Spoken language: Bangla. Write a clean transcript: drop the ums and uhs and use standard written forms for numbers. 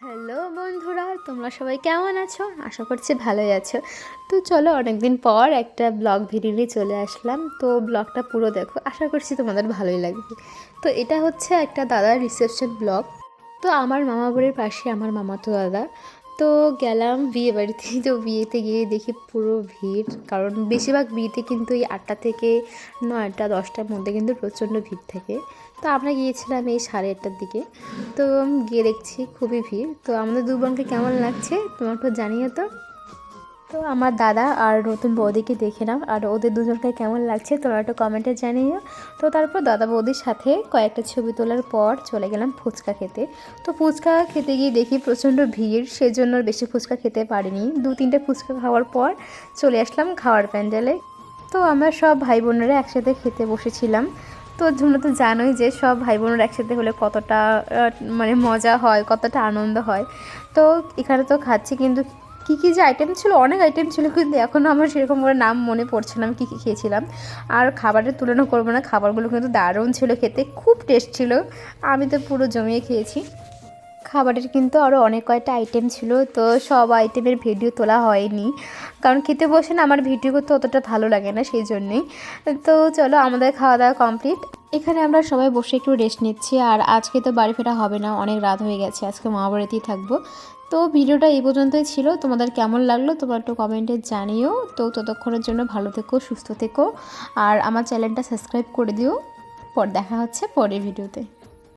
হ্যালো বন্ধুরা, তোমরা সবাই কেমন আছো? আশা করছি ভালোই আছো। তো চলো, অনেকদিন পর একটা ব্লগ ভিডিও নিয়ে চলে আসলাম। তো ব্লগটা পুরো দেখো, আশা করছি তোমাদের ভালোই লাগবে। তো এটা হচ্ছে একটা দাদার রিসেপশন ব্লগ। তো আমার মামা বাড়ির পাশে আমার মামাতো দাদা। তো গেলাম বিয়ে বাড়িতে। তো বিয়েতে গিয়ে দেখি পুরো ভিড়, কারণ বেশিরভাগ বিয়েতে কিন্তু এই 8টা থেকে 9টা 10টার মধ্যে কিন্তু প্রচণ্ড ভিড় থাকে। তো আমরা গিয়েছিলাম এই 8:30টার দিকে। তো গিয়ে দেখছি খুবই ভিড়। তো আমাদের দু বোনকে কেমন লাগছে তোমার একটু জানিয়ে তো। তো আমার দাদা আর নতুন বৌদিকে দেখে নাও, আর ওদের দুজনকে কেমন লাগছে তোমরা একটু কমেন্টে জানিও। তো তারপর দাদা বৌদির সাথে কয়েকটা ছবি তোলার পর চলে গেলাম ফুচকা খেতে। তো ফুচকা খেতে গিয়ে দেখি প্রচণ্ড ভিড়, সেজন্য বেশি ফুচকা খেতে পারিনি। 2-3টে ফুচকা খাওয়ার পর চলে আসলাম খাওয়ার প্যান্ডেলে। তো আমরা সব ভাই বোনেরা একসাথে খেতে বসেছিলাম। তো তোমরা তো জানোই যে সব ভাই বোনেরা একসাথে হলে কতটা মানে মজা হয়, কতটা আনন্দ হয়। তো এখানে তো খাচ্ছি, কিন্তু কী যে আইটেম ছিল, অনেক আইটেম ছিল, কিন্তু এখনও আমার সেরকম করে নাম মনে পড়ছে না আমি কী খেয়েছিলাম। আর খাবারের তুলনা করবো না, খাবারগুলো কিন্তু দারুণ ছিল, খেতে খুব টেস্ট ছিল। আমি তো পুরো জমিয়ে খেয়েছি। খাবারের কিন্তু আরও অনেক কয়েকটা আইটেম ছিল, তো সব আইটেমের ভিডিও তোলা হয়নি, কারণ খেতে বসে না আমার ভিডিও করতে অতটা ভালো লাগে না, সেই জন্যেই। তো চলো, আমাদের খাওয়া দাওয়া কমপ্লিট। এখানে আমরা সবাই বসে একটু রেস্ট নিচ্ছি। আর আজকে তো বাড়ি ফেরা হবে না, অনেক রাত হয়ে গেছে, আজকে মামা বাড়িতেই থাকবো। তো ভিডিওটা এই পর্যন্তই ছিল, তোমাদের কেমন লাগলো তোমরা একটু কমেন্টে জানিও। তো ততক্ষণের জন্য ভালো থেকো, সুস্থ থেকো, আর আমার চ্যানেলটা সাবস্ক্রাইব করে দিও। পর দেখা হচ্ছে পরের ভিডিওতে।